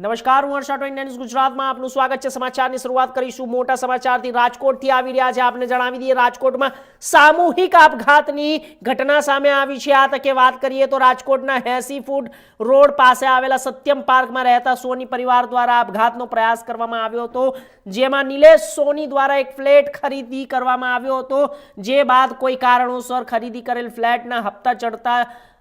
નમસ્કાર, હું હર્ષ રાઠોડ, ન્યૂઝ ગુજરાતમાં આપનું સ્વાગત છે। સમાચારની શરૂઆત કરીશું મોટા સમાચારથી। રાજકોટથી આવી રહ્યા છે। આપને જણાવી દઈએ, રાજકોટમાં સામૂહિક આપઘાતની ઘટના સામે આવી છે। આ તકે વાત કરીએ તો રાજકોટના 80 ફૂટ રોડ પાસે આવેલા સત્યમ પાર્કમાં રહેતા સોની પરિવાર દ્વારા આપઘાતનો પ્રયાસ કરવામાં આવ્યો હતો, જેમાં નિલેશ સોની દ્વારા એક ફ્લેટ ખરીદી કરવામાં આવ્યો હતો, જે બાદ કોઈ કારણોસર ખરીદી કરેલ ફ્લેટના હપ્તા ચડતા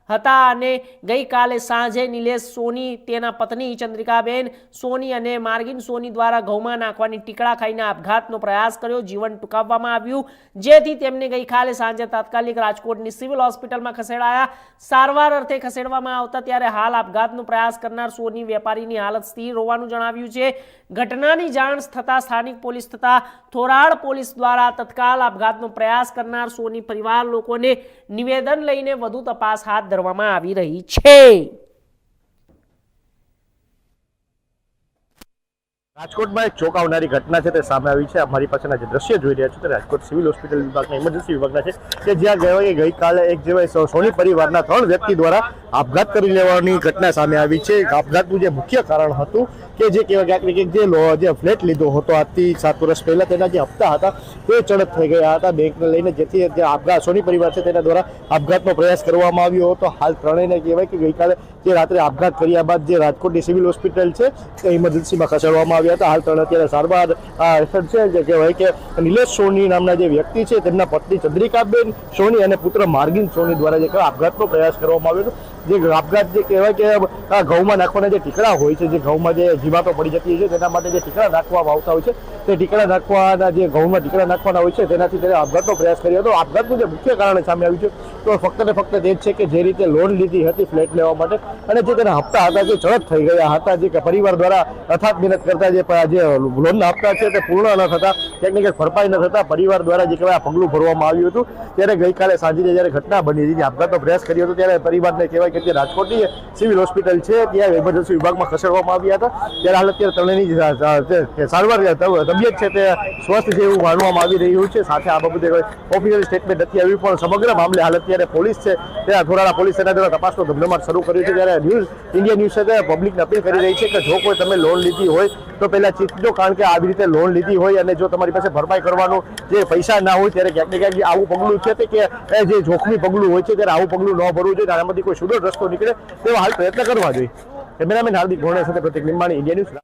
હતા અને ગઈકાલે સાંજે નિલેશ સોની, તેના પત્ની ચંદ્રિકાબેન સોની અને માર્ગિન સોની દ્વારા ઘઉંમાં નાખવાની ટીકડા ખાઈને આપઘાતનો પ્રયાસ કર્યો। જીવન ટૂંકાવવામાં આવ્યું, જેથી તેમને ગઈકાલે સાંજે તાત્કાલિક રાજકોટની સિવિલ હોસ્પિટલમાં ખસેડાયા। સારવાર અર્થે ખસેડવામાં આવતા ત્યારે હાલ આપઘાતનો પ્રયાસ કરનાર સોની વેપારીની હાલત સ્થિર હોવાનું જણાવ્યું છે। ઘટનાની જાણ થતાં સ્થાનિક પોલીસ તથા થોરાડ પોલીસ દ્વારા તત્કાલ આપઘાતનો પ્રયાસ કરનાર સોની પરિવાર લોકોને નિવેદન લઈને વધુ તપાસ હાથ ધરવામાં આવી રહી છે। રાજકોટમાં એક ચોંકાવનારી ઘટના છે તે સામે આવી છે। અમારી પાસેના જે દ્રશ્ય જોઈ રહ્યા છો તે રાજકોટ સિવિલ હોસ્પિટલ વિભાગના ઇમરજન્સી વિભાગના છે કે જ્યાં કહેવાય કે ગઈકાલે એક જેવા સોની પરિવારના 3 વ્યક્તિ દ્વારા આપઘાત કરી લેવાની ઘટના સામે આવી છે। આપઘાતનું જે મુખ્ય કારણ હતું કે જે કહેવાય કે જે ફ્લેટ લીધો હતો આજથી 7 વર્ષ પહેલા, તેના જે હપ્તા હતા તે ચડત થઈ ગયા હતા બેંકને લઈને, જેથી જે આપઘાત સોની પરિવાર છે તેના દ્વારા આપઘાતનો પ્રયાસ કરવામાં આવ્યો હતો। હાલ ત્રણેયને કહેવાય કે ગઈકાલે જે રાત્રે આપઘાત કર્યા બાદ જે રાજકોટની સિવિલ હોસ્પિટલ છે તે ઇમરજન્સીમાં ખસેડવામાં આવ્યા હતા। હાલ ત્રણ અત્યારે સારવાર હેઠળ છે। જે કહેવાય કે નિલેશ સોની નામના જે વ્યક્તિ છે તેમના પત્ની ચંદ્રિકાબેન સોની અને પુત્ર માર્ગિન સોની દ્વારા જે આપઘાતનો પ્રયાસ કરવામાં આવ્યો હતો। જે આપઘાત જે કહેવાય કે ઘઉંમાં નાખવાના જે ટીકડા હોય છે, જે ઘઉંમાં જે જીવાતો પડી જતી હોય છે તેના માટે જે ટીકડા નાખવામાં આવતા હોય છે, તે ટીકડા નાખવાના જે ઘઉંમાં ટીકડા નાખવાના હોય છે તેનાથી તેને આપઘાતનો પ્રયાસ કર્યો હતો। આપઘાતનું જે મુખ્ય કારણ સામે આવ્યું છે તો ફક્ત ને ફક્ત તે જ છે કે જે રીતે લોન લીધી હતી ફ્લેટ લેવા માટે અને જે તેના હપ્તા હતા તે ચડત થઈ ગયા હતા, જે પરિવાર દ્વારા અથાગ મહેનત કરતા જે લોનના હપ્તા છે તે પૂર્ણ ન થતા, ક્યાંક ને ક્યાંક ભરપાઈ ન થતા પરિવાર દ્વારા જે કહેવાય પગલું ભરવામાં આવ્યું હતું। ત્યારે ગઈકાલે સાંજે જ્યારે ઘટના બની હતી, આપઘાતનો પ્રયાસ કર્યો હતો, ત્યારે પરિવારને કહેવાય કે જે રાજકોટની સિવિલ હોસ્પિટલ છે ત્યાં ઇમરજન્સી વિભાગમાં ખસેડવામાં આવ્યા હતા। ત્યારે હાલ અત્યારે ત્રણેયની સારવાર તબિયત છે તે સ્વસ્થ જેવું માનવામાં આવી રહ્યું છે। સાથે આ બાબતે ઓફિશિયલ સ્ટેટમેન્ટ નથી આવ્યું, પણ સમગ્ર મામલે હાલ અત્યારે પોલીસ છે ત્યાં થોરાડા પોલીસ તેના દ્વારા તપાસનો ધમધમાટ શરૂ કર્યો છે। ત્યારે ઇન્ડિયા ન્યૂઝ છે પબ્લિકને અપીલ કરી રહી છે કે જો કોઈ તમે લોન લીધી હોય તો પહેલા ચીતજો, કારણ કે આવી રીતે લોન લીધી હોય અને જો તમારી પાસે ભરપાઈ કરવાનું જે પૈસા ના હોય ત્યારે ક્યાંક ને ક્યાંક આવું પગલું છે કે જે જોખમી પગલું હોય છે ત્યારે આવું પગલું ન ભરવું જોઈએ। આનામાંથી કોઈ સુદૃઢ રસ્તો નીકળે તેવો હાલ પ્રયત્ન કરવા જોઈએ। કેમેરામેન હાર્દિક ઘોડે સાથે પ્રતિક નિમાણી, ઇન્ડિયા ન્યૂઝ।